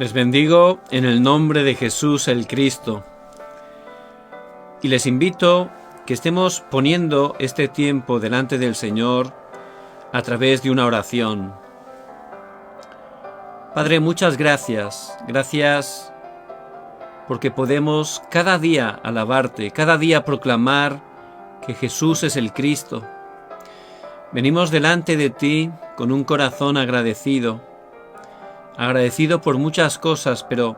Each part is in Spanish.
Les bendigo en el nombre de Jesús el Cristo y les invito que estemos poniendo este tiempo delante del Señor a través de una oración. Padre, muchas gracias. Gracias porque podemos cada día alabarte, cada día proclamar que Jesús es el Cristo. Venimos delante de ti con un corazón agradecido por muchas cosas, pero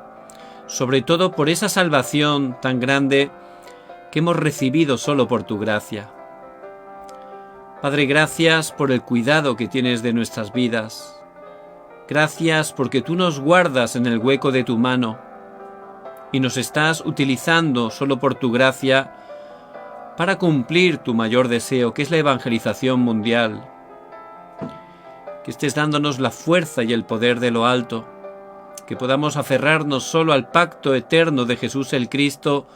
sobre todo por esa salvación tan grande que hemos recibido solo por tu gracia. Padre, gracias por el cuidado que tienes de nuestras vidas. Gracias porque tú nos guardas en el hueco de tu mano y nos estás utilizando solo por tu gracia para cumplir tu mayor deseo, que es la evangelización mundial. Que estés dándonos la fuerza y el poder de lo alto, que podamos aferrarnos solo al pacto eterno de Jesús el Cristo,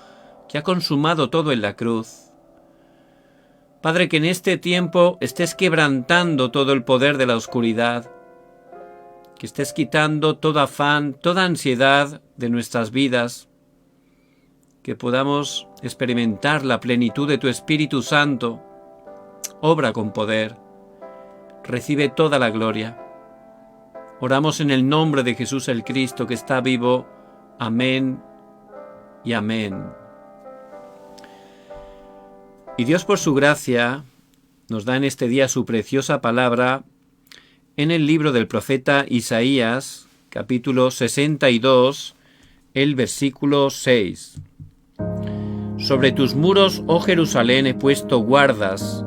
que ha consumado todo en la cruz. Padre, que en este tiempo estés quebrantando todo el poder de la oscuridad, que estés quitando todo afán, toda ansiedad de nuestras vidas, que podamos experimentar la plenitud de tu Espíritu Santo. Obra con poder. Recibe toda la gloria. Oramos en el nombre de Jesús el Cristo, que está vivo. Amén y amén. Y Dios, por su gracia, nos da en este día su preciosa palabra en el libro del profeta Isaías, capítulo 62, el versículo 6. Sobre tus muros, oh Jerusalén, he puesto guardas.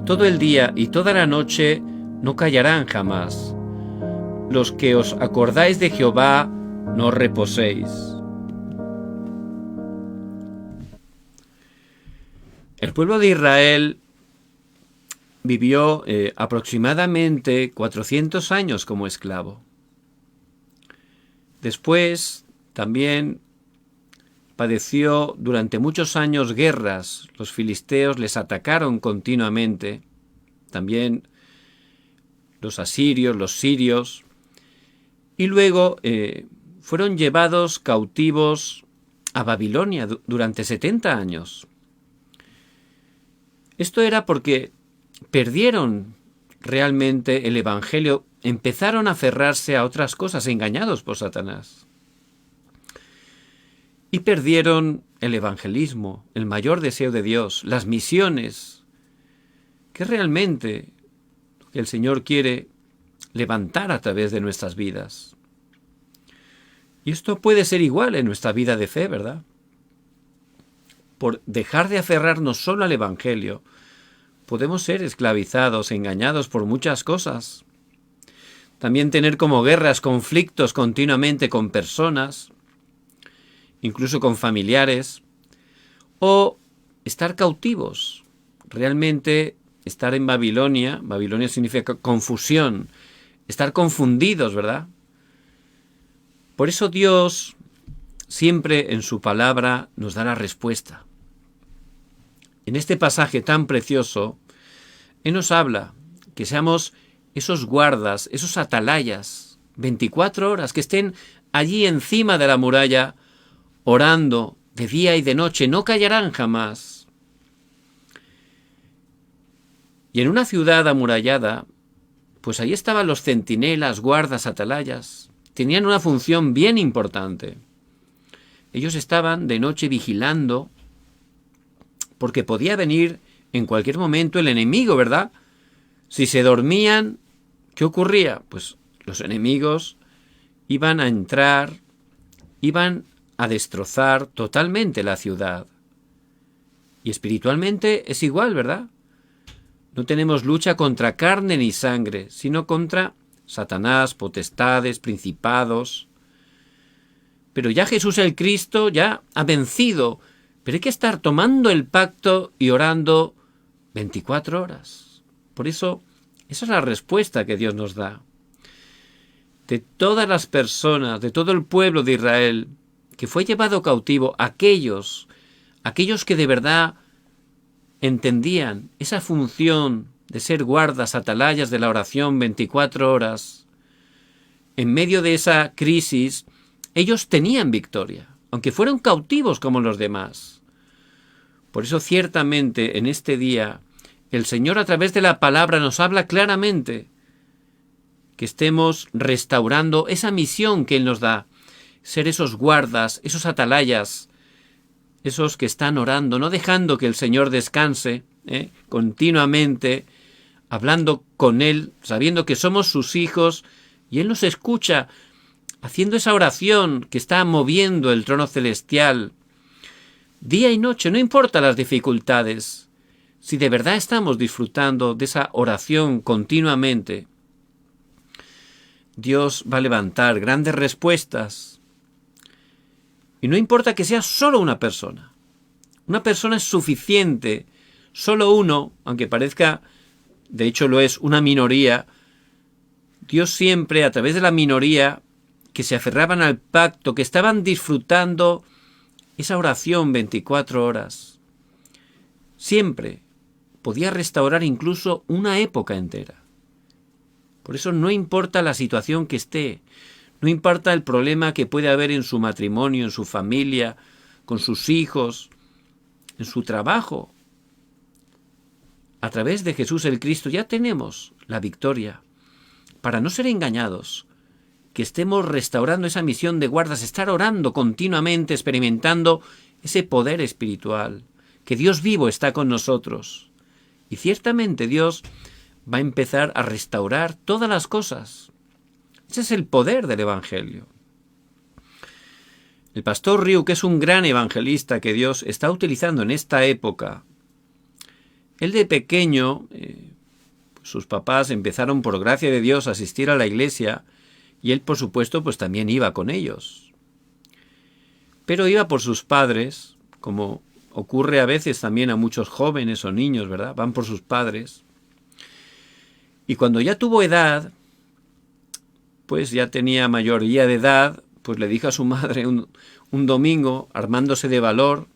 Todo el día y toda la noche no callarán jamás. Los que os acordáis de Jehová, no reposéis. El pueblo de Israel vivió aproximadamente 400 años como esclavo. Después también padeció durante muchos años guerras. Los filisteos les atacaron continuamente. También los asirios, los sirios. Y luego fueron llevados cautivos a Babilonia durante 70 años. Esto era porque perdieron realmente el Evangelio, empezaron a aferrarse a otras cosas, engañados por Satanás. Y perdieron el evangelismo, el mayor deseo de Dios, las misiones, que realmente el Señor quiere levantar a través de nuestras vidas. Y esto puede ser igual en nuestra vida de fe, ¿verdad? Por dejar de aferrarnos solo al Evangelio, podemos ser esclavizados, engañados por muchas cosas. También tener como guerras, conflictos continuamente con personas, incluso con familiares, o estar cautivos. Realmente estar en Babilonia, Babilonia significa confusión, estar confundidos, ¿verdad? Por eso Dios siempre en su palabra nos da la respuesta. En este pasaje tan precioso, Él nos habla que seamos esos guardas, esos atalayas, 24 horas, que estén allí encima de la muralla, orando de día y de noche, no callarán jamás. Y en una ciudad amurallada, pues ahí estaban los centinelas, guardas, atalayas. Tenían una función bien importante. Ellos estaban de noche vigilando, porque podía venir en cualquier momento el enemigo, ¿verdad? Si se dormían, ¿qué ocurría? Pues los enemigos iban a entrar, iban a destrozar totalmente la ciudad. Y espiritualmente es igual, ¿verdad? No tenemos lucha contra carne ni sangre, sino contra Satanás, potestades, principados. Pero ya Jesús el Cristo ya ha vencido, pero hay que estar tomando el pacto y orando 24 horas. Por eso, esa es la respuesta que Dios nos da. De todas las personas, de todo el pueblo de Israel, que fue llevado cautivo, aquellos que de verdad entendían esa función de ser guardas, atalayas de la oración 24 horas, en medio de esa crisis, ellos tenían victoria, aunque fueron cautivos como los demás. Por eso ciertamente en este día el Señor a través de la palabra nos habla claramente que estemos restaurando esa misión que Él nos da, ser esos guardas, esos atalayas, esos que están orando, no dejando que el Señor descanse, continuamente, hablando con Él, sabiendo que somos sus hijos, y Él nos escucha, haciendo esa oración que está moviendo el trono celestial, día y noche, no importa las dificultades. Si de verdad estamos disfrutando de esa oración continuamente, Dios va a levantar grandes respuestas. Y no importa que sea solo una persona. Una persona es suficiente. Solo uno, aunque parezca, de hecho lo es, una minoría. Dios siempre, a través de la minoría, que se aferraban al pacto, que estaban disfrutando esa oración 24 horas, siempre podía restaurar incluso una época entera. Por eso no importa la situación que esté, no importa el problema que puede haber en su matrimonio, en su familia, con sus hijos, en su trabajo. A través de Jesús el Cristo ya tenemos la victoria. Para no ser engañados, que estemos restaurando esa misión de guardas, estar orando continuamente, experimentando ese poder espiritual, que Dios vivo está con nosotros. Y ciertamente Dios va a empezar a restaurar todas las cosas. Ese es el poder del Evangelio. El pastor Riu, que es un gran evangelista que Dios está utilizando en esta época, él de pequeño, sus papás empezaron por gracia de Dios a asistir a la iglesia y él, por supuesto, pues también iba con ellos. Pero iba por sus padres, como ocurre a veces también a muchos jóvenes o niños, ¿verdad? Van por sus padres. Y cuando ya tuvo edad, pues ya tenía mayoría de edad, pues le dijo a su madre un domingo, armándose de valor,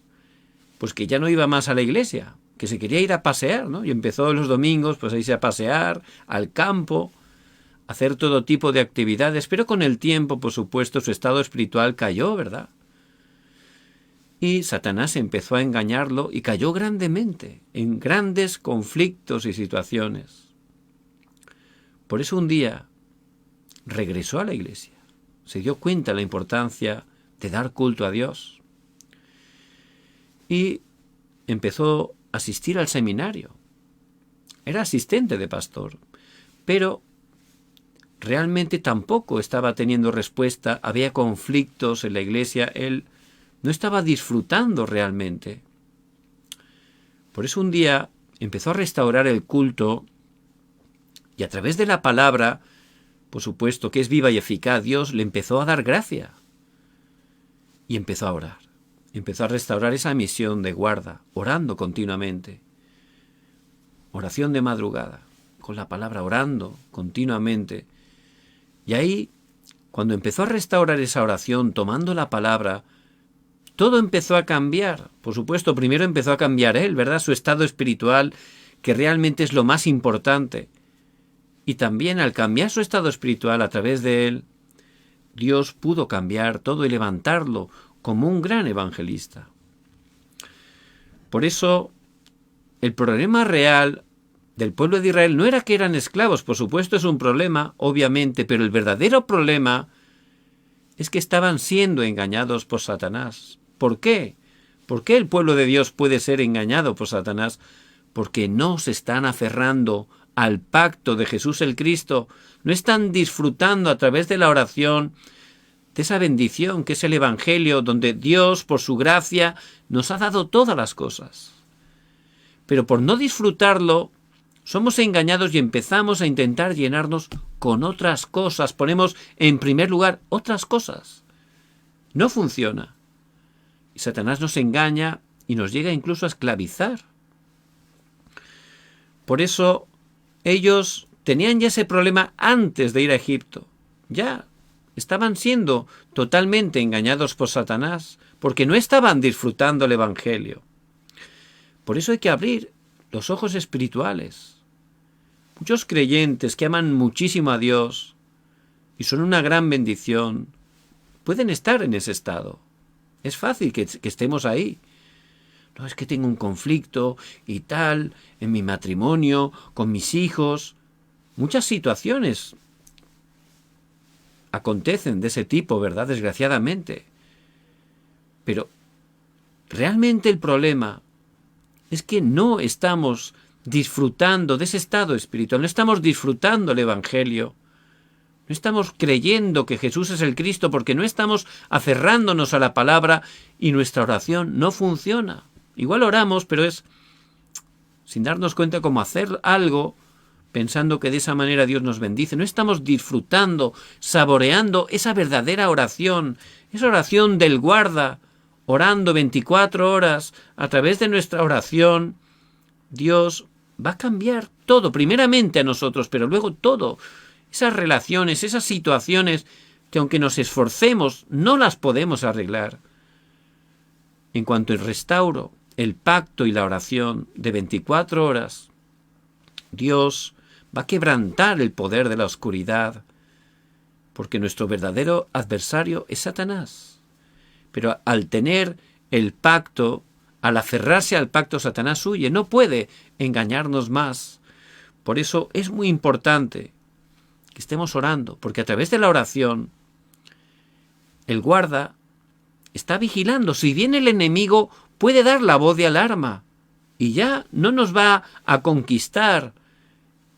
pues que ya no iba más a la iglesia, que se quería ir a pasear, ¿no? Y empezó los domingos pues a irse a pasear, al campo, a hacer todo tipo de actividades, pero con el tiempo, por supuesto, su estado espiritual cayó, ¿verdad? Y Satanás empezó a engañarlo y cayó grandemente, en grandes conflictos y situaciones. Por eso un día regresó a la iglesia, se dio cuenta de la importancia de dar culto a Dios y empezó a asistir al seminario. Era asistente de pastor, pero realmente tampoco estaba teniendo respuesta, había conflictos en la iglesia, él no estaba disfrutando realmente. Por eso un día empezó a restaurar el culto y a través de la palabra, por supuesto que es viva y eficaz, Dios le empezó a dar gracia y empezó a orar. Empezó a restaurar esa misión de guarda, orando continuamente. Oración de madrugada, con la palabra, orando continuamente. Y ahí, cuando empezó a restaurar esa oración, tomando la palabra, todo empezó a cambiar. Por supuesto, primero empezó a cambiar él, ¿verdad? Su estado espiritual, que realmente es lo más importante. Y también al cambiar su estado espiritual a través de él, Dios pudo cambiar todo y levantarlo como un gran evangelista. Por eso, el problema real del pueblo de Israel no era que eran esclavos, por supuesto es un problema, obviamente, pero el verdadero problema es que estaban siendo engañados por Satanás. ¿Por qué? ¿Por qué el pueblo de Dios puede ser engañado por Satanás? Porque no se están aferrando al pacto de Jesús el Cristo, no están disfrutando a través de la oración de esa bendición que es el Evangelio, donde Dios, por su gracia, nos ha dado todas las cosas. Pero por no disfrutarlo, somos engañados y empezamos a intentar llenarnos con otras cosas. Ponemos en primer lugar otras cosas. No funciona. Y Satanás nos engaña y nos llega incluso a esclavizar. Por eso ellos tenían ya ese problema antes de ir a Egipto. Ya estaban siendo totalmente engañados por Satanás porque no estaban disfrutando el Evangelio. Por eso hay que abrir los ojos espirituales. Muchos creyentes que aman muchísimo a Dios y son una gran bendición, pueden estar en ese estado. Es fácil que estemos ahí. No, es que tengo un conflicto y tal, en mi matrimonio, con mis hijos. Muchas situaciones acontecen de ese tipo, ¿verdad? Desgraciadamente. Pero realmente el problema es que no estamos disfrutando de ese estado espiritual, no estamos disfrutando el Evangelio, no estamos creyendo que Jesús es el Cristo porque no estamos aferrándonos a la palabra y nuestra oración no funciona. Igual oramos, pero es sin darnos cuenta cómo hacer algo pensando que de esa manera Dios nos bendice. No estamos disfrutando, saboreando esa verdadera oración, esa oración del guarda, orando 24 horas. A través de nuestra oración, Dios va a cambiar todo, primeramente a nosotros, pero luego todo. Esas relaciones, esas situaciones que aunque nos esforcemos, no las podemos arreglar. En cuanto al restauro, el pacto y la oración de 24 horas, Dios va a quebrantar el poder de la oscuridad, porque nuestro verdadero adversario es Satanás. Pero al tener el pacto, al aferrarse al pacto, Satanás huye, no puede engañarnos más. Por eso es muy importante que estemos orando, porque a través de la oración, el guarda está vigilando. Si viene el enemigo, puede dar la voz de alarma y ya no nos va a conquistar.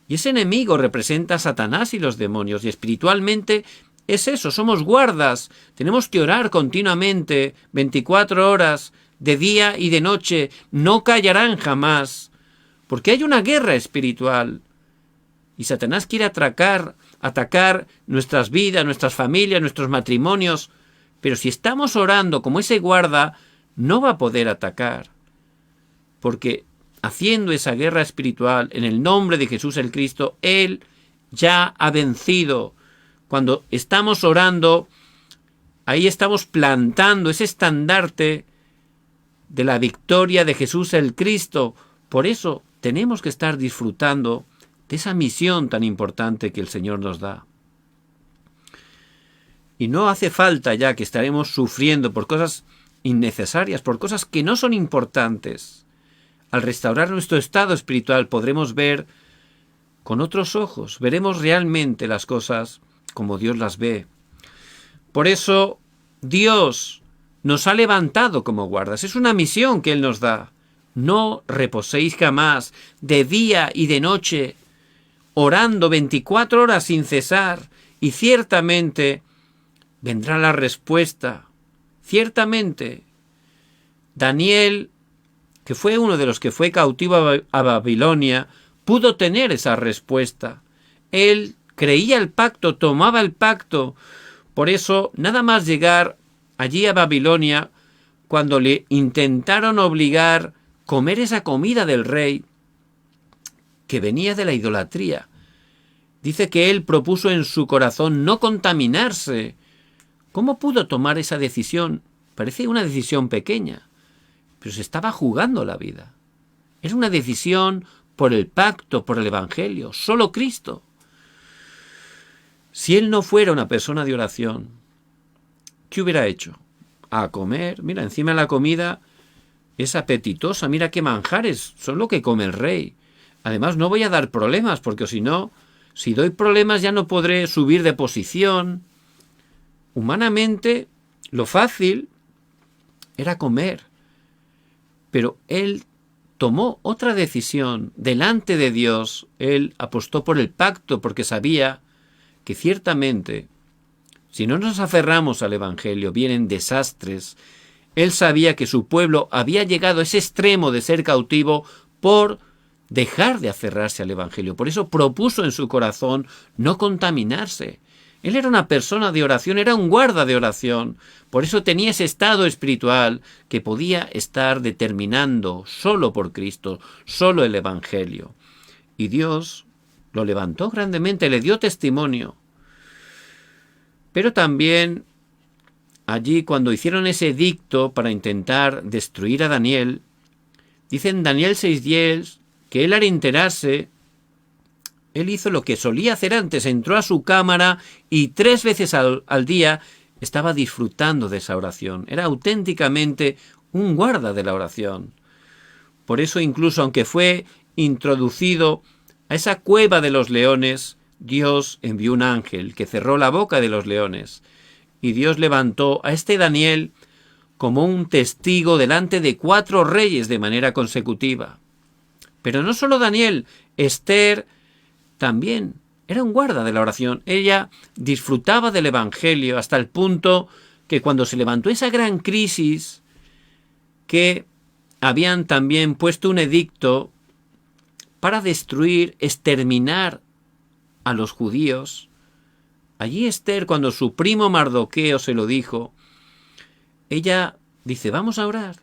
Y ese enemigo representa a Satanás y los demonios, y espiritualmente es eso, somos guardas, tenemos que orar continuamente, 24 horas, de día y de noche, no callarán jamás, porque hay una guerra espiritual, y Satanás quiere atacar nuestras vidas, nuestras familias, nuestros matrimonios, pero si estamos orando como ese guarda, no va a poder atacar, porque haciendo esa guerra espiritual en el nombre de Jesús el Cristo, Él ya ha vencido. Cuando estamos orando, ahí estamos plantando ese estandarte de la victoria de Jesús el Cristo. Por eso tenemos que estar disfrutando de esa misión tan importante que el Señor nos da. Y no hace falta ya que estaremos sufriendo por cosas innecesarias, por cosas que no son importantes. Al restaurar nuestro estado espiritual podremos ver con otros ojos, veremos realmente las cosas como Dios las ve. Por eso Dios nos ha levantado como guardas. Es una misión que Él nos da. No reposéis jamás, de día y de noche, orando 24 horas sin cesar, y ciertamente vendrá la respuesta. Ciertamente, Daniel, que fue uno de los que fue cautivo a Babilonia, pudo tener esa respuesta. Él creía el pacto, tomaba el pacto. Por eso, nada más llegar allí a Babilonia, cuando le intentaron obligar a comer esa comida del rey, que venía de la idolatría, dice que él propuso en su corazón no contaminarse. ¿Cómo pudo tomar esa decisión? Parece una decisión pequeña, pero se estaba jugando la vida. Era una decisión por el pacto, por el Evangelio, solo Cristo. Si él no fuera una persona de oración, ¿qué hubiera hecho? A comer, mira, encima la comida es apetitosa, mira qué manjares, son lo que come el rey. Además no voy a dar problemas, porque si no, si doy problemas ya no podré subir de posición. Humanamente, lo fácil era comer. Pero él tomó otra decisión delante de Dios. Él apostó por el pacto porque sabía que ciertamente, si no nos aferramos al Evangelio, vienen desastres. Él sabía que su pueblo había llegado a ese extremo de ser cautivo por dejar de aferrarse al Evangelio. Por eso propuso en su corazón no contaminarse. Él era una persona de oración, era un guarda de oración. Por eso tenía ese estado espiritual que podía estar determinando solo por Cristo, solo el Evangelio. Y Dios lo levantó grandemente, le dio testimonio. Pero también allí cuando hicieron ese edicto para intentar destruir a Daniel, dice en Daniel 6:10 que él al enterarse, él hizo lo que solía hacer antes, entró a su cámara y 3 veces al día estaba disfrutando de esa oración. Era auténticamente un guarda de la oración. Por eso, incluso aunque fue introducido a esa cueva de los leones, Dios envió un ángel que cerró la boca de los leones. Y Dios levantó a este Daniel como un testigo delante de 4 reyes de manera consecutiva. Pero no solo Daniel, Esther también era un guarda de la oración. Ella disfrutaba del Evangelio hasta el punto que cuando se levantó esa gran crisis, que habían también puesto un edicto para destruir, exterminar a los judíos, allí Esther, cuando su primo Mardoqueo se lo dijo, ella dice, vamos a orar.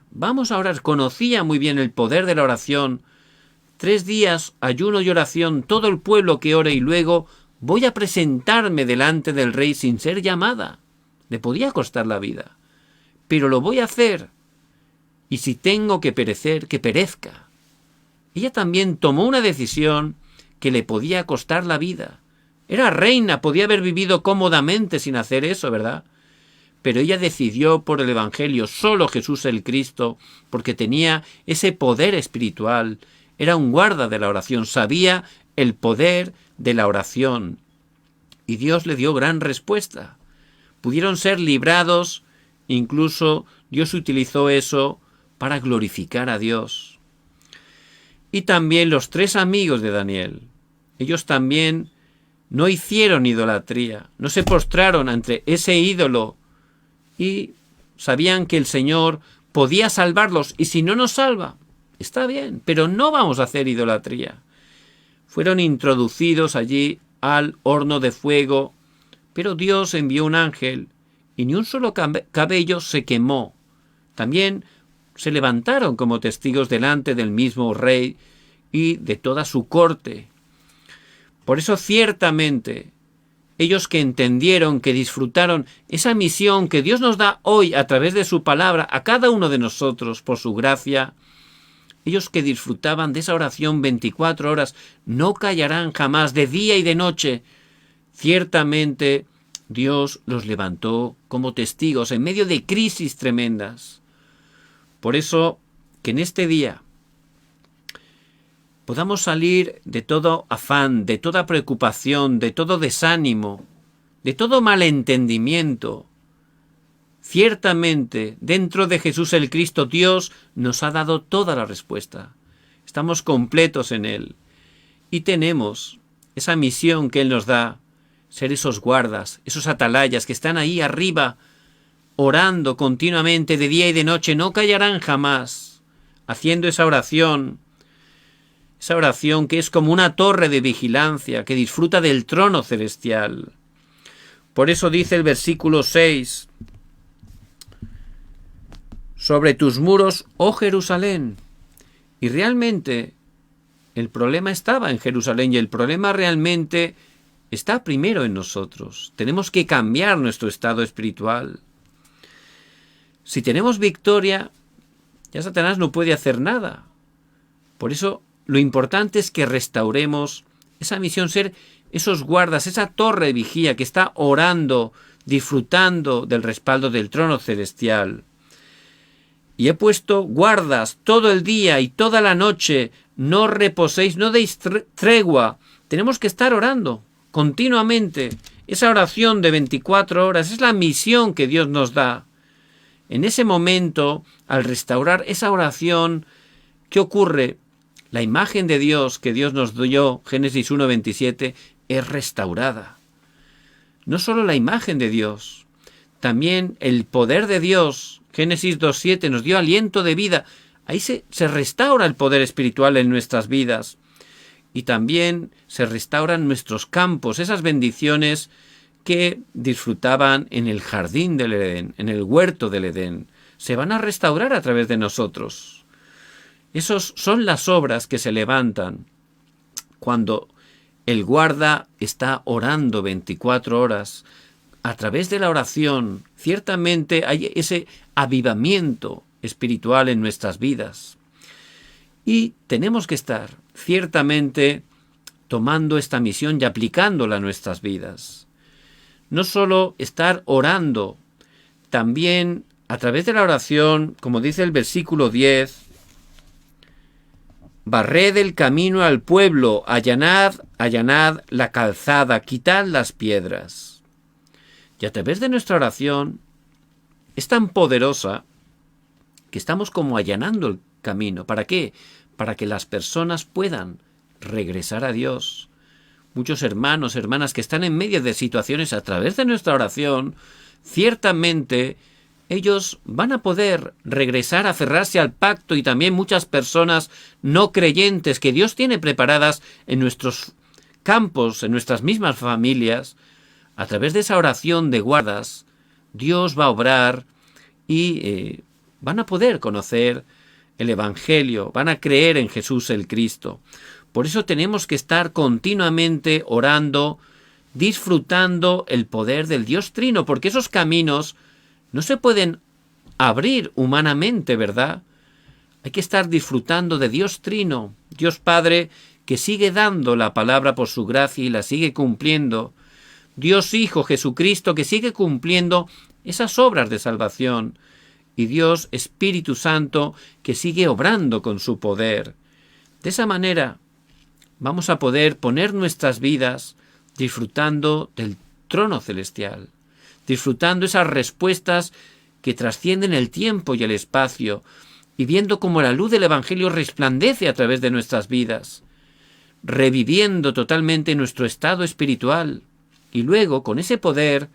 Conocía muy bien el poder de la oración. 3 días, ayuno y oración, todo el pueblo que ore y luego voy a presentarme delante del rey sin ser llamada. Le podía costar la vida, pero lo voy a hacer. Y si tengo que perecer, que perezca. Ella también tomó una decisión que le podía costar la vida. Era reina, podía haber vivido cómodamente sin hacer eso, ¿verdad? Pero ella decidió por el Evangelio, solo Jesús el Cristo, porque tenía ese poder espiritual. Era un guarda de la oración, sabía el poder de la oración. Y Dios le dio gran respuesta. Pudieron ser librados, incluso Dios utilizó eso para glorificar a Dios. Y también los 3 amigos de Daniel, ellos también no hicieron idolatría, no se postraron ante ese ídolo y sabían que el Señor podía salvarlos, y si no nos salva, está bien, pero no vamos a hacer idolatría. Fueron introducidos allí al horno de fuego, pero Dios envió un ángel y ni un solo cabello se quemó. También se levantaron como testigos delante del mismo rey y de toda su corte. Por eso ciertamente ellos que entendieron, que disfrutaron esa misión que Dios nos da hoy a través de su palabra a cada uno de nosotros por su gracia, ellos que disfrutaban de esa oración 24 horas, no callarán jamás de día y de noche. Ciertamente Dios los levantó como testigos en medio de crisis tremendas. Por eso que en este día podamos salir de todo afán, de toda preocupación, de todo desánimo, de todo malentendimiento. Ciertamente, dentro de Jesús el Cristo, Dios nos ha dado toda la respuesta. Estamos completos en Él. Y tenemos esa misión que Él nos da, ser esos guardas, esos atalayas que están ahí arriba, orando continuamente de día y de noche, no callarán jamás, haciendo esa oración que es como una torre de vigilancia, que disfruta del trono celestial. Por eso dice el versículo 6, sobre tus muros, oh Jerusalén. Y realmente el problema estaba en Jerusalén, y el problema realmente está primero en nosotros. Tenemos que cambiar nuestro estado espiritual. Si tenemos victoria, ya Satanás no puede hacer nada. Por eso lo importante es que restauremos esa misión, ser esos guardas, esa torre de vigía que está orando, disfrutando del respaldo del trono celestial. Y he puesto guardas todo el día y toda la noche, no reposéis, no deis tregua. Tenemos que estar orando continuamente. Esa oración de 24 horas es la misión que Dios nos da. En ese momento, al restaurar esa oración, ¿qué ocurre? La imagen de Dios que Dios nos dio, Génesis 1:27, es restaurada. No solo la imagen de Dios, también el poder de Dios. Génesis 2:7 nos dio aliento de vida. Ahí se restaura el poder espiritual en nuestras vidas. Y también se restauran nuestros campos, esas bendiciones que disfrutaban en el jardín del Edén, en el huerto del Edén. Se van a restaurar a través de nosotros. Esas son las obras que se levantan cuando el guarda está orando 24 horas. A través de la oración, ciertamente hay ese avivamiento espiritual en nuestras vidas. Y tenemos que estar ciertamente tomando esta misión y aplicándola a nuestras vidas. No solo estar orando también a través de la oración, como dice el versículo 10, barred el camino al pueblo, allanad la calzada, quitad las piedras. Y a través de nuestra oración es tan poderosa que estamos como allanando el camino. ¿Para qué? Para que las personas puedan regresar a Dios. Muchos hermanos, hermanas que están en medio de situaciones a través de nuestra oración, ciertamente ellos van a poder regresar a aferrarse al pacto, y también muchas personas no creyentes que Dios tiene preparadas en nuestros campos, en nuestras mismas familias. A través de esa oración de guardas, Dios va a obrar y van a poder conocer el Evangelio, van a creer en Jesús el Cristo. Por eso tenemos que estar continuamente orando, disfrutando el poder del Dios Trino, porque esos caminos no se pueden abrir humanamente, ¿verdad? Hay que estar disfrutando de Dios Trino, Dios Padre, que sigue dando la palabra por su gracia y la sigue cumpliendo. Dios Hijo Jesucristo, que sigue cumpliendo esas obras de salvación. Y Dios Espíritu Santo, que sigue obrando con su poder. De esa manera vamos a poder poner nuestras vidas disfrutando del trono celestial, disfrutando esas respuestas que trascienden el tiempo y el espacio, y viendo cómo la luz del Evangelio resplandece a través de nuestras vidas, reviviendo totalmente nuestro estado espiritual. Y luego, con ese poder,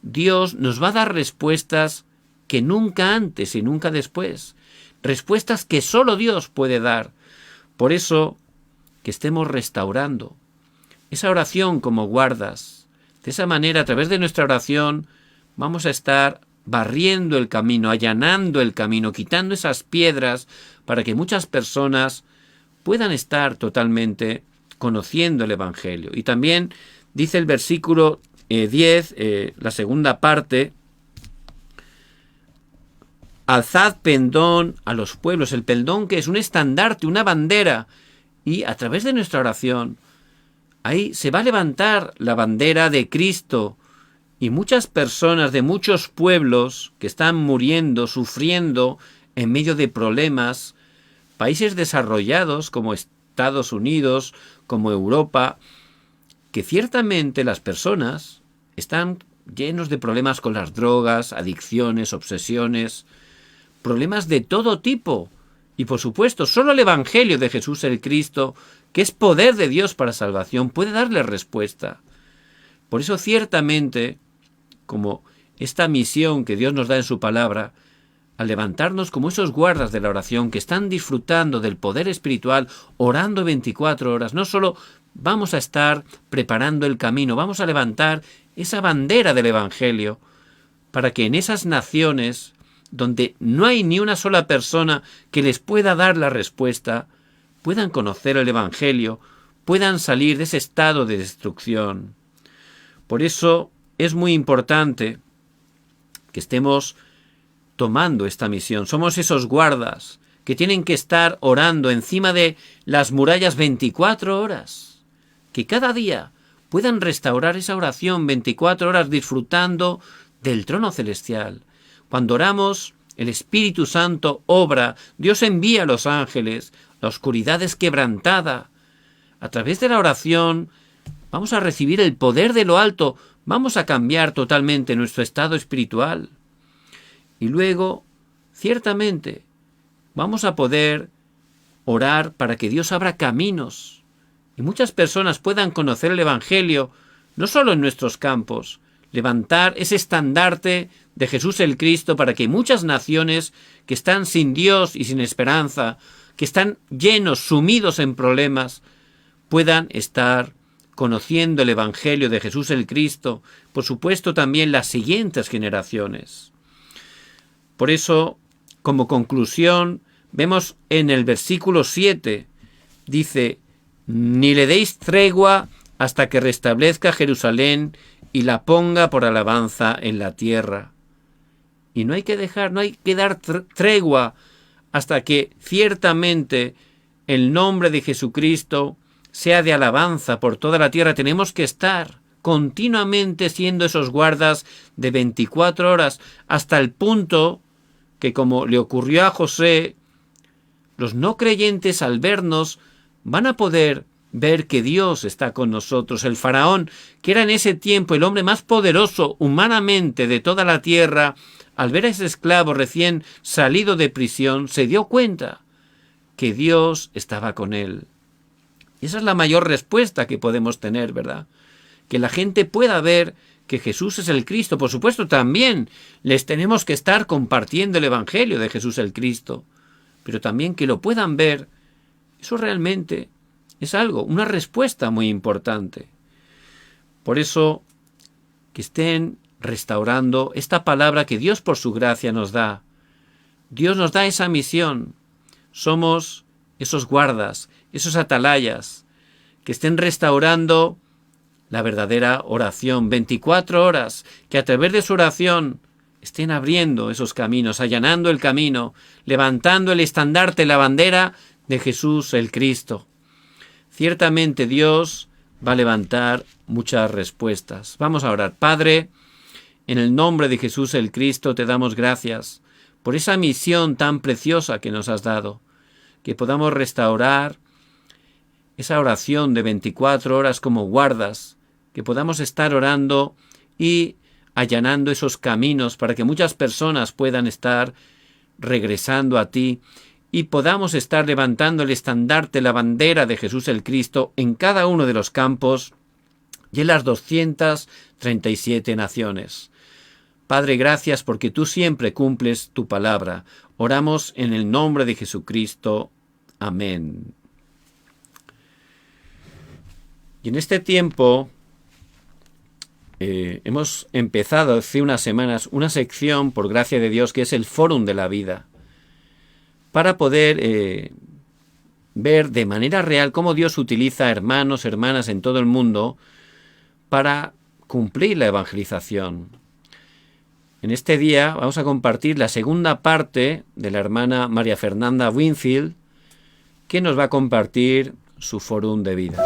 Dios nos va a dar respuestas que nunca antes y nunca después, respuestas que solo Dios puede dar. Por eso, que estemos restaurando esa oración como guardas. De esa manera, a través de nuestra oración, vamos a estar barriendo el camino, allanando el camino, quitando esas piedras para que muchas personas puedan estar totalmente conociendo el Evangelio. Y también dice el versículo 10, la segunda parte: alzad pendón a los pueblos. El pendón, que es un estandarte, una bandera. Y a través de nuestra oración, ahí se va a levantar la bandera de Cristo, y muchas personas de muchos pueblos que están muriendo, sufriendo en medio de problemas, países desarrollados como Estados Unidos, como Europa, que ciertamente las personas están llenos de problemas con las drogas, adicciones, obsesiones, problemas de todo tipo. Y por supuesto, solo el Evangelio de Jesús el Cristo, que es poder de Dios para salvación, puede darle respuesta. Por eso ciertamente, como esta misión que Dios nos da en su palabra, al levantarnos como esos guardas de la oración que están disfrutando del poder espiritual, orando 24 horas, no solo vamos a estar preparando el camino, vamos a levantar esa bandera del Evangelio para que en esas naciones donde no hay ni una sola persona que les pueda dar la respuesta, puedan conocer el Evangelio, puedan salir de ese estado de destrucción. Por eso es muy importante que estemos tomando esta misión. Somos esos guardas que tienen que estar orando encima de las murallas 24 horas, que cada día puedan restaurar esa oración 24 horas disfrutando del trono celestial. Cuando oramos, el Espíritu Santo obra, Dios envía a los ángeles, la oscuridad es quebrantada. A través de la oración vamos a recibir el poder de lo alto, vamos a cambiar totalmente nuestro estado espiritual. Y luego, ciertamente, vamos a poder orar para que Dios abra caminos y muchas personas puedan conocer el Evangelio, no solo en nuestros campos, levantar ese estandarte de Jesús el Cristo para que muchas naciones que están sin Dios y sin esperanza, que están llenos, sumidos en problemas, puedan estar conociendo el Evangelio de Jesús el Cristo, por supuesto también las siguientes generaciones. Por eso, como conclusión, vemos en el versículo 7, dice: ni le deis tregua hasta que restablezca Jerusalén y la ponga por alabanza en la tierra. Y no hay que dar tregua hasta que ciertamente el nombre de Jesucristo sea de alabanza por toda la tierra. Tenemos que estar continuamente siendo esos guardas de 24 horas, hasta el punto que, como le ocurrió a José, los no creyentes al vernos van a poder ver que Dios está con nosotros. El faraón, que era en ese tiempo el hombre más poderoso humanamente de toda la tierra, al ver a ese esclavo recién salido de prisión, se dio cuenta que Dios estaba con él. Y esa es la mayor respuesta que podemos tener, ¿verdad? Que la gente pueda ver que Jesús es el Cristo. Por supuesto, también les tenemos que estar compartiendo el Evangelio de Jesús el Cristo, pero también que lo puedan ver. Eso realmente es algo, una respuesta muy importante. Por eso, que estén restaurando esta palabra que Dios por su gracia nos da. Dios nos da esa misión. Somos esos guardas, esos atalayas, que estén restaurando la verdadera oración. 24 horas, que a través de su oración estén abriendo esos caminos, allanando el camino, levantando el estandarte, la bandera de Jesús el Cristo. Ciertamente Dios va a levantar muchas respuestas. Vamos a orar. Padre, en el nombre de Jesús el Cristo te damos gracias por esa misión tan preciosa que nos has dado, que podamos restaurar esa oración de 24 horas como guardas, que podamos estar orando y allanando esos caminos para que muchas personas puedan estar regresando a ti y podamos estar levantando el estandarte, la bandera de Jesús el Cristo en cada uno de los campos y en las 237 naciones. Padre, gracias porque tú siempre cumples tu palabra. Oramos en el nombre de Jesucristo. Amén. Y en este tiempo hemos empezado hace unas semanas una sección, por gracia de Dios, que es el Fórum de la Vida, para poder ver de manera real cómo Dios utiliza hermanos, hermanas en todo el mundo para cumplir la evangelización. En este día vamos a compartir la segunda parte de la hermana María Fernanda Winfield, que nos va a compartir su Fórum de Vida.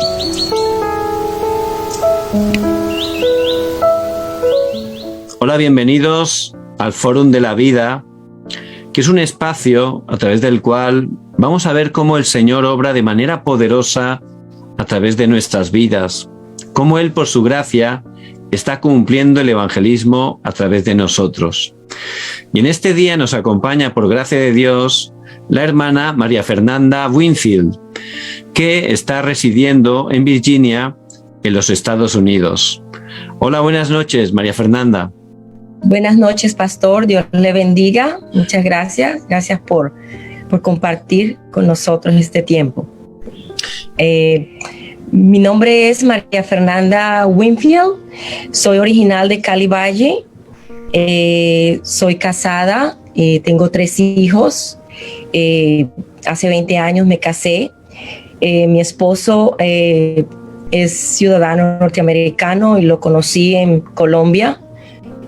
Hola, bienvenidos al Fórum de la Vida, que es un espacio a través del cual vamos a ver cómo el Señor obra de manera poderosa a través de nuestras vidas, cómo Él por su gracia está cumpliendo el evangelismo a través de nosotros. Y en este día nos acompaña, por gracia de Dios, la hermana María Fernanda Winfield, que está residiendo en Virginia, en los Estados Unidos. Hola, buenas noches, María Fernanda. Buenas noches, pastor. Dios le bendiga. Muchas gracias. Gracias por compartir con nosotros este tiempo. Mi nombre es María Fernanda Winfield. Soy original de Cali Valle. Soy casada. Tengo 3 hijos. Hace 20 años me casé. Mi esposo es ciudadano norteamericano y lo conocí en Colombia.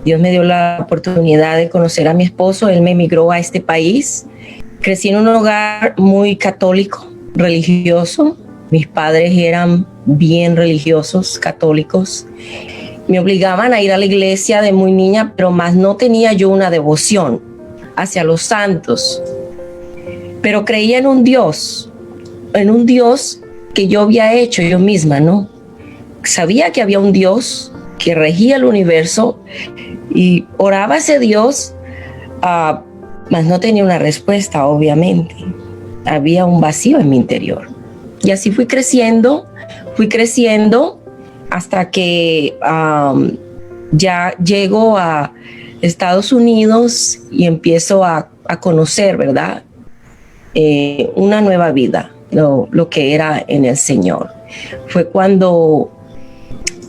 Dios me dio la oportunidad de conocer a mi esposo. Él me emigró a este país. Crecí en un hogar muy católico, religioso. Mis padres eran bien religiosos, católicos. Me obligaban a ir a la iglesia de muy niña, pero más no tenía yo una devoción hacia los santos. Pero creía en un Dios que yo había hecho yo misma, ¿no? Sabía que había un Dios que regía el universo y oraba a ese Dios, mas no tenía una respuesta, obviamente. Había un vacío en mi interior. Y así fui creciendo hasta que ya llego a Estados Unidos y empiezo a conocer, ¿verdad? Una nueva vida, lo que era en el Señor. Fue cuando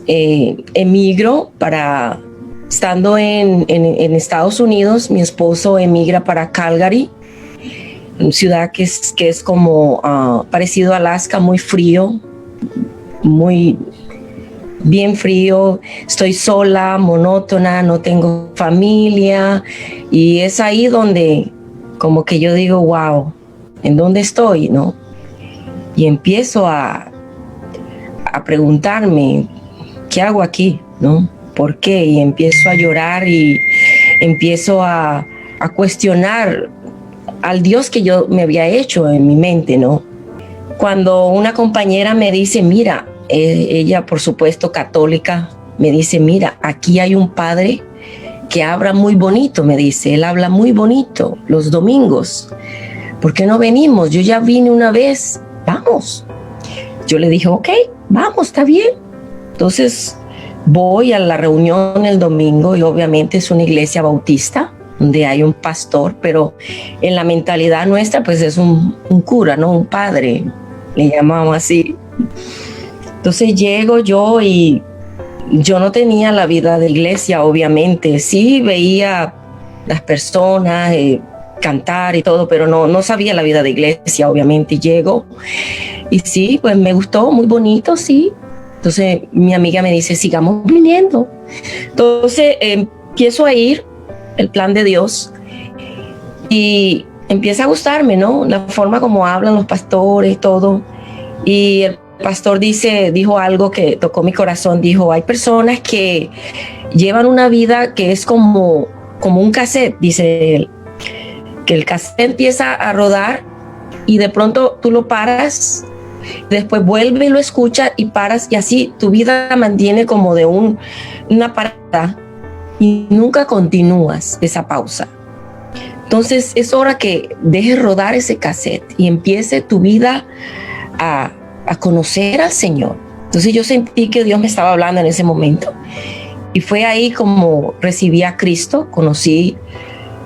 emigro estando en Estados Unidos. Mi esposo emigra para Calgary, una ciudad que es como parecido a Alaska, muy frío, muy bien frío. Estoy sola, monótona, no tengo familia, y es ahí donde como que yo digo, wow, ¿en dónde estoy, no? Y empiezo a preguntarme, ¿qué hago aquí? ¿No? ¿Por qué? Y empiezo a llorar y empiezo a cuestionar al Dios que yo me había hecho en mi mente, ¿no? Cuando una compañera me dice, mira, ella por supuesto católica, me dice, mira, aquí hay un padre que habla muy bonito, me dice, él habla muy bonito los domingos. ¿Por qué no venimos? Yo ya vine una vez, vamos. Yo le dije, ok, vamos, está bien. Entonces voy a la reunión el domingo y obviamente es una iglesia bautista donde hay un pastor, pero en la mentalidad nuestra pues es un cura, ¿no? Un padre, le llamamos así. Entonces llego yo y yo no tenía la vida de iglesia, obviamente. Sí veía las personas cantar y todo, pero no sabía la vida de iglesia, obviamente. Llego y sí, pues me gustó, muy bonito, sí. Entonces mi amiga me dice, sigamos viniendo. Entonces empiezo a ir, el plan de Dios, y empieza a gustarme, ¿no? La forma como hablan los pastores, todo. Y el pastor dijo algo que tocó mi corazón. Dijo, hay personas que llevan una vida que es como un cassette, dice él, que el cassette empieza a rodar y de pronto tú lo paras, después vuelve y lo escuchas y paras, y así tu vida mantiene como de una parada y nunca continúas esa pausa. Entonces es hora que dejes rodar ese cassette y empiece tu vida a conocer al Señor. Entonces yo sentí que Dios me estaba hablando en ese momento y fue ahí como recibí a Cristo, conocí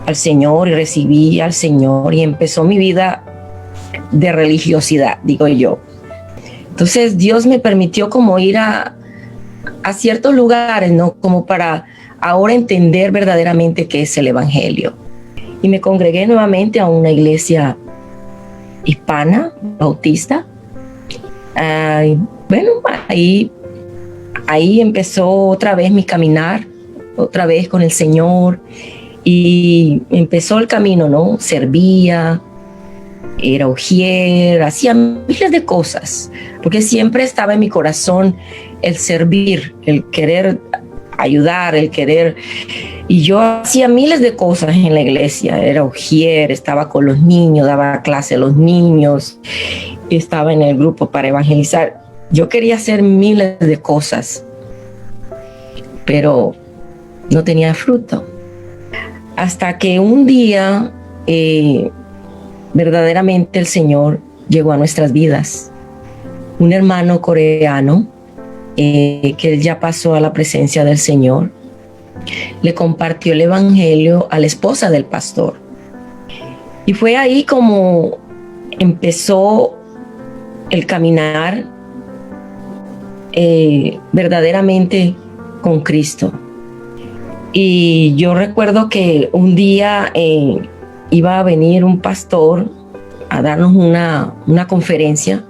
al Señor y recibí al Señor y empezó mi vida de religiosidad, digo yo. Entonces Dios me permitió como ir a ciertos lugares, ¿no? Como para ahora entender verdaderamente qué es el Evangelio. Y me congregué nuevamente a una iglesia hispana, bautista. Bueno, ahí empezó otra vez mi caminar, otra vez con el Señor, y empezó el camino, ¿no? Servía, era ujier, hacía miles de cosas, porque siempre estaba en mi corazón el servir, el querer ayudar, el querer. Y yo hacía miles de cosas en la iglesia, era ujier, estaba con los niños, daba clase a los niños, estaba en el grupo para evangelizar. Yo quería hacer miles de cosas, pero no tenía fruto. Hasta que un día verdaderamente el Señor llegó a nuestras vidas. Un hermano coreano que él ya pasó a la presencia del Señor, le compartió el evangelio a la esposa del pastor. Y fue ahí como empezó el caminar verdaderamente con Cristo. Y yo recuerdo que un día iba a venir un pastor a darnos una conferencia.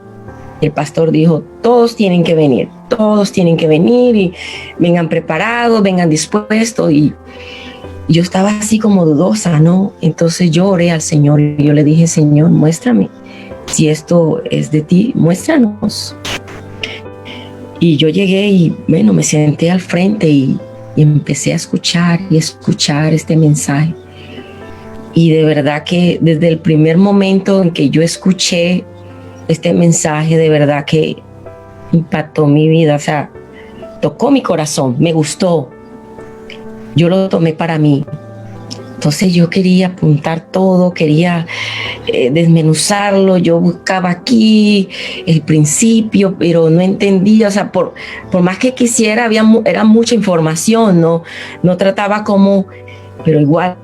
El pastor dijo, todos tienen que venir y vengan preparados, vengan dispuestos. Y yo estaba así como dudosa, ¿no? Entonces yo oré al Señor y yo le dije, Señor, muéstrame. Si esto es de ti, muéstranos. Y yo llegué y, bueno, me senté al frente y empecé a escuchar este mensaje. Y de verdad que desde el primer momento en que yo escuché este mensaje, de verdad que impactó mi vida, o sea, tocó mi corazón, me gustó. Yo lo tomé para mí. Entonces yo quería apuntar todo, quería desmenuzarlo. Yo buscaba aquí el principio, pero no entendía. O sea, por más que quisiera, era mucha información, no trataba como, pero igual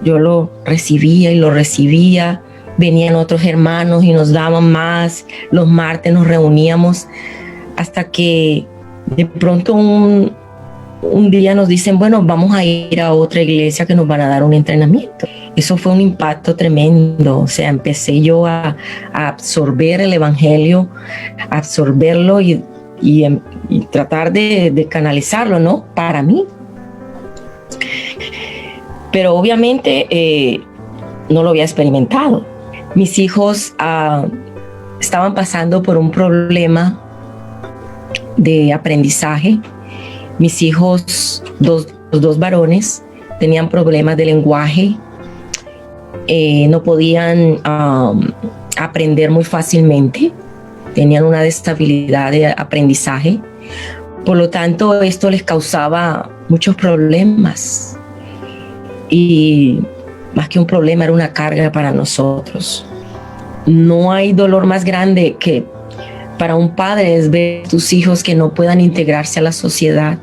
yo lo recibía y lo recibía. Venían otros hermanos y nos daban más. Los martes nos reuníamos hasta que de pronto un día nos dicen, bueno, vamos a ir a otra iglesia que nos van a dar un entrenamiento. Eso fue un impacto tremendo. O sea, empecé yo a absorber el evangelio, a absorberlo y tratar de canalizarlo, ¿no? Para mí. Pero obviamente no lo había experimentado. Mis hijos estaban pasando por un problema de aprendizaje Mis hijos, los dos varones, tenían problemas de lenguaje, no podían aprender muy fácilmente, tenían una desestabilidad de aprendizaje. Por lo tanto, esto les causaba muchos problemas. Y más que un problema, era una carga para nosotros. No hay dolor más grande que para un padre es ver a tus hijos que no puedan integrarse a la sociedad,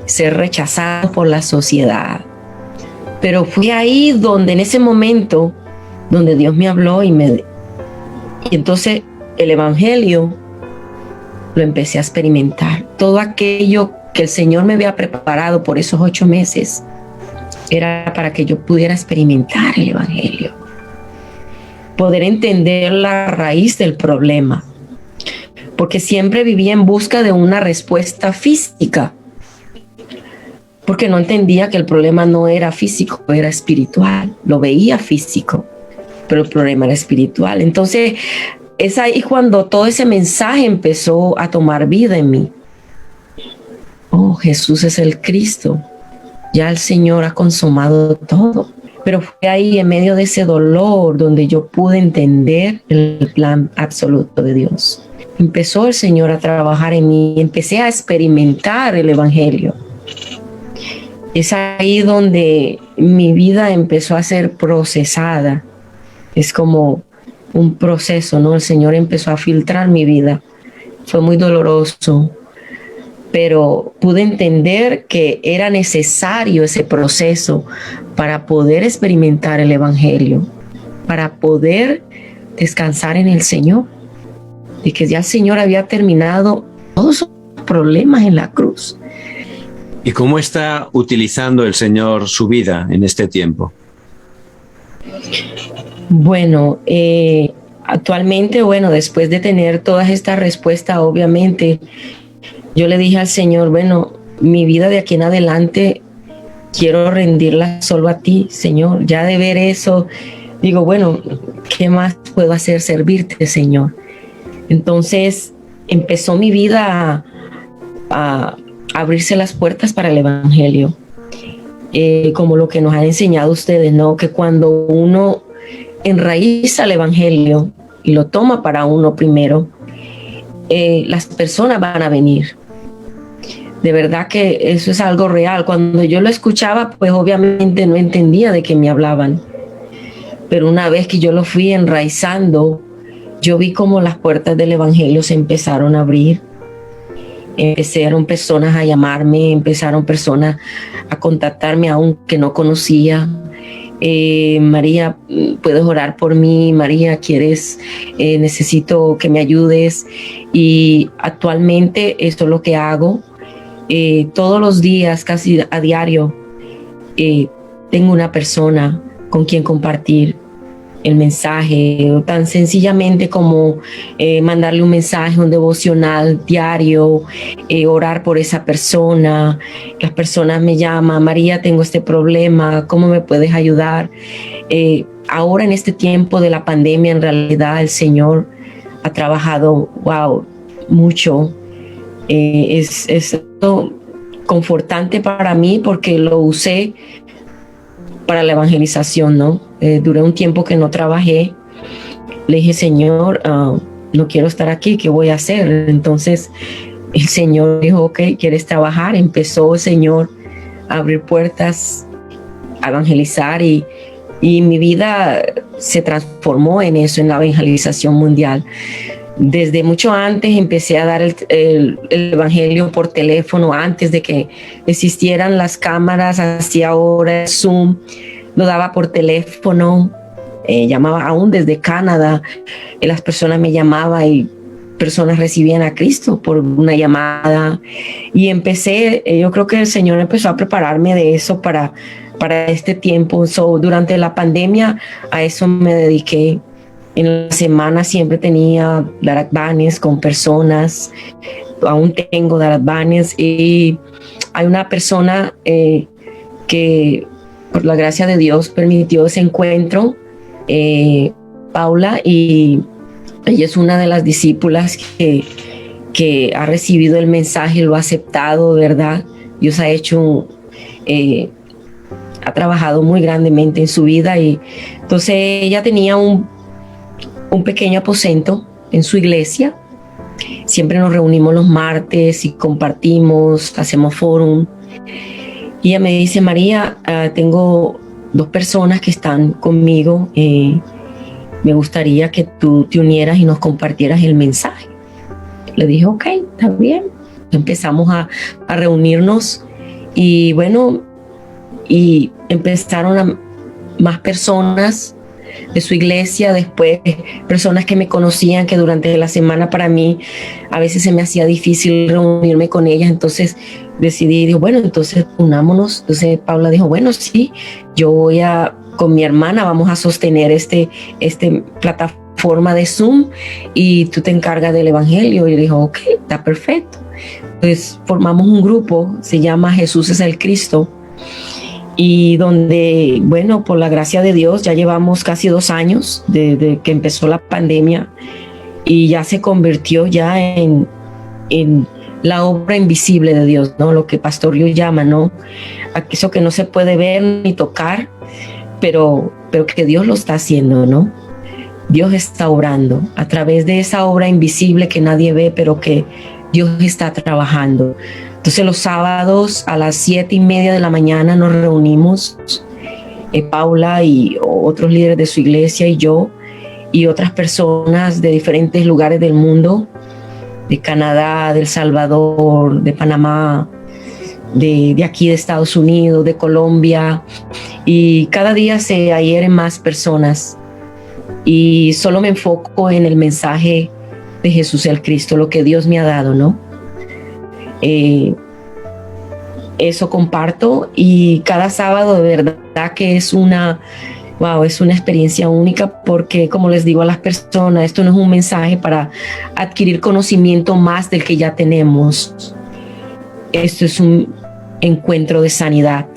ser rechazados por la sociedad. Pero fue ahí donde, en ese momento, donde Dios me habló y entonces el evangelio lo empecé a experimentar. Todo aquello que el Señor me había preparado por esos 8 meses era para que yo pudiera experimentar el evangelio, poder entender la raíz del problema, porque siempre vivía en busca de una respuesta física, porque no entendía que el problema no era físico, era espiritual. Lo veía físico, pero el problema era espiritual. Entonces es ahí cuando todo ese mensaje empezó a tomar vida en mí. Oh, Jesús es el Cristo. Ya el Señor ha consumado todo. Pero fue ahí, en medio de ese dolor, donde yo pude entender el plan absoluto de Dios. Empezó el Señor a trabajar en mí. Empecé a experimentar el evangelio. Es ahí donde mi vida empezó a ser procesada. Es como un proceso, ¿no? El Señor empezó a filtrar mi vida. Fue muy doloroso, pero pude entender que era necesario ese proceso para poder experimentar el evangelio, para poder descansar en el Señor, y que ya el Señor había terminado todos sus problemas en la cruz. ¿Y cómo está utilizando el Señor su vida en este tiempo? Bueno, actualmente, después de tener todas estas respuestas, obviamente, yo le dije al Señor, mi vida de aquí en adelante quiero rendirla solo a ti, Señor. Ya de ver eso, digo, ¿qué más puedo hacer? Servirte, Señor. Entonces empezó mi vida a abrirse las puertas para el evangelio, como lo que nos han enseñado ustedes, ¿no? Que cuando uno enraiza el evangelio y lo toma para uno primero, las personas van a venir. De verdad que eso es algo real. Cuando yo lo escuchaba, pues obviamente no entendía de qué me hablaban, pero una vez que yo lo fui enraizando, yo vi cómo las puertas del evangelio se empezaron a abrir. Empezaron personas a llamarme, empezaron personas a contactarme aunque no conocía. María, ¿puedes orar por mí? María, necesito que me ayudes. Y actualmente esto es lo que hago. Todos los días, casi a diario, tengo una persona con quien compartir el mensaje, tan sencillamente como mandarle un mensaje, un devocional diario, orar por esa persona. Las personas me llaman, María, tengo este problema, ¿cómo me puedes ayudar? Ahora en este tiempo de la pandemia, en realidad el Señor ha trabajado, mucho. Es confortante para mí porque lo usé para la evangelización, ¿no? Duré un tiempo que no trabajé. Le dije, Señor, no quiero estar aquí, ¿qué voy a hacer? Entonces el Señor dijo, ok, ¿quieres trabajar? Empezó el Señor a abrir puertas, a evangelizar, y mi vida se transformó en eso, en la evangelización mundial. Desde mucho antes empecé a dar el evangelio por teléfono, antes de que existieran las cámaras, así ahora Zoom, lo daba por teléfono, llamaba aún desde Canadá, y las personas me llamaban y personas recibían a Cristo por una llamada. Y empecé, yo creo que el Señor empezó a prepararme de eso para este tiempo. Durante la pandemia a eso me dediqué. En la semana siempre tenía daratbanes con personas, aún tengo daratbanes, y hay una persona que por la gracia de Dios permitió ese encuentro, Paula, y ella es una de las discípulas que ha recibido el mensaje, lo ha aceptado, ¿verdad? Dios ha trabajado muy grandemente en su vida. Y entonces ella tenía un pequeño aposento en su iglesia. Siempre nos reunimos los martes y compartimos, hacemos fórum. Y ella me dice: María, tengo 2 personas que están conmigo. Me gustaría que tú te unieras y nos compartieras el mensaje. Le dije: ok, está bien. Empezamos a reunirnos y bueno, y empezaron más personas de su iglesia, después personas que me conocían, que durante la semana para mí a veces se me hacía difícil reunirme con ellas. Entonces decidí, digo, bueno, entonces unámonos. Entonces Paula dijo: bueno, sí, yo voy con mi hermana, vamos a sostener este plataforma de Zoom y tú te encargas del evangelio. Y yo dije: ok, está perfecto. Pues formamos un grupo, se llama Jesús es el Cristo, y donde, bueno, por la gracia de Dios, ya llevamos casi 2 años desde que empezó la pandemia, y ya se convirtió ya en la obra invisible de Dios, ¿no? Lo que Pastor Yu llama, ¿no? Eso que no se puede ver ni tocar, pero que Dios lo está haciendo, ¿no? Dios está obrando a través de esa obra invisible que nadie ve, pero que Dios está trabajando. Entonces los sábados a las 7:30 de la mañana nos reunimos, Paula y otros líderes de su iglesia y yo, y otras personas de diferentes lugares del mundo, de Canadá, de El Salvador, de Panamá, de aquí de Estados Unidos, de Colombia, y cada día se adhieren más personas. Y solo me enfoco en el mensaje de Jesús el Cristo, lo que Dios me ha dado, ¿no? Eso comparto, y cada sábado de verdad que es una experiencia única, porque como les digo a las personas, esto no es un mensaje para adquirir conocimiento más del que ya tenemos. Esto es un encuentro de sanidad,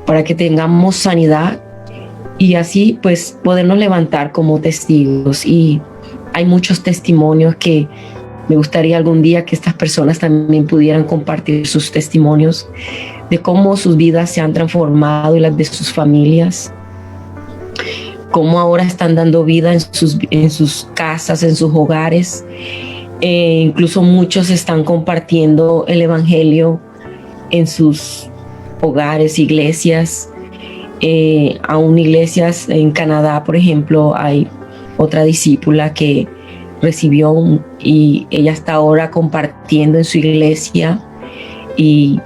para que tengamos sanidad y así pues podernos levantar como testigos. Y hay muchos testimonios que me gustaría algún día que estas personas también pudieran compartir sus testimonios de cómo sus vidas se han transformado y las de sus familias, cómo ahora están dando vida en sus casas, en sus hogares. Incluso muchos están compartiendo el evangelio en sus hogares, iglesias. Aún iglesias en Canadá, por ejemplo, hay otra discípula que recibió y ella está ahora compartiendo en su iglesia y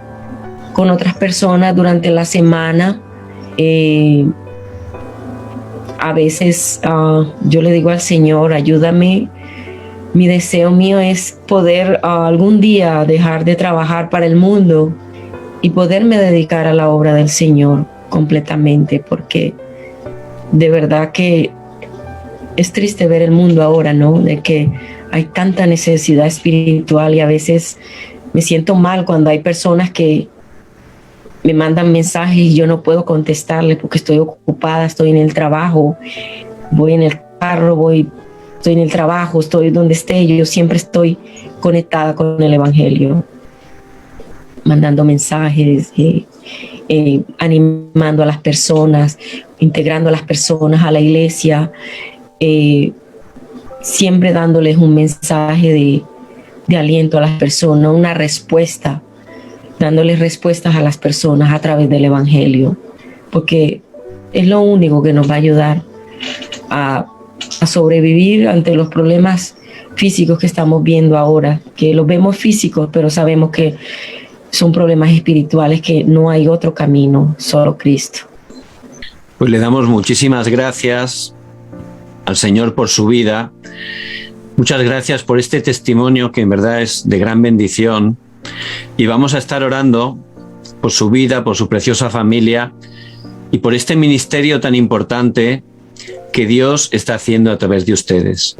con otras personas durante la semana. A veces yo le digo al Señor: ayúdame. Mi deseo mío es poder algún día dejar de trabajar para el mundo y poderme dedicar a la obra del Señor completamente, porque de verdad que es triste ver el mundo ahora, ¿no? De que hay tanta necesidad espiritual, y a veces me siento mal cuando hay personas que me mandan mensajes y yo no puedo contestarles porque estoy ocupada, estoy en el trabajo, voy en el carro, estoy en el trabajo, estoy donde esté, yo siempre estoy conectada con el evangelio, mandando mensajes, animando a las personas, integrando a las personas a la iglesia, siempre dándoles un mensaje de aliento a las personas, una respuesta, dándoles respuestas a las personas a través del evangelio, porque es lo único que nos va a ayudar a sobrevivir ante los problemas físicos que estamos viendo ahora, que los vemos físicos, pero sabemos que son problemas espirituales, que no hay otro camino, solo Cristo. Pues le damos muchísimas gracias al Señor por su vida. Muchas gracias por este testimonio que en verdad es de gran bendición, y vamos a estar orando por su vida, por su preciosa familia y por este ministerio tan importante que Dios está haciendo a través de ustedes.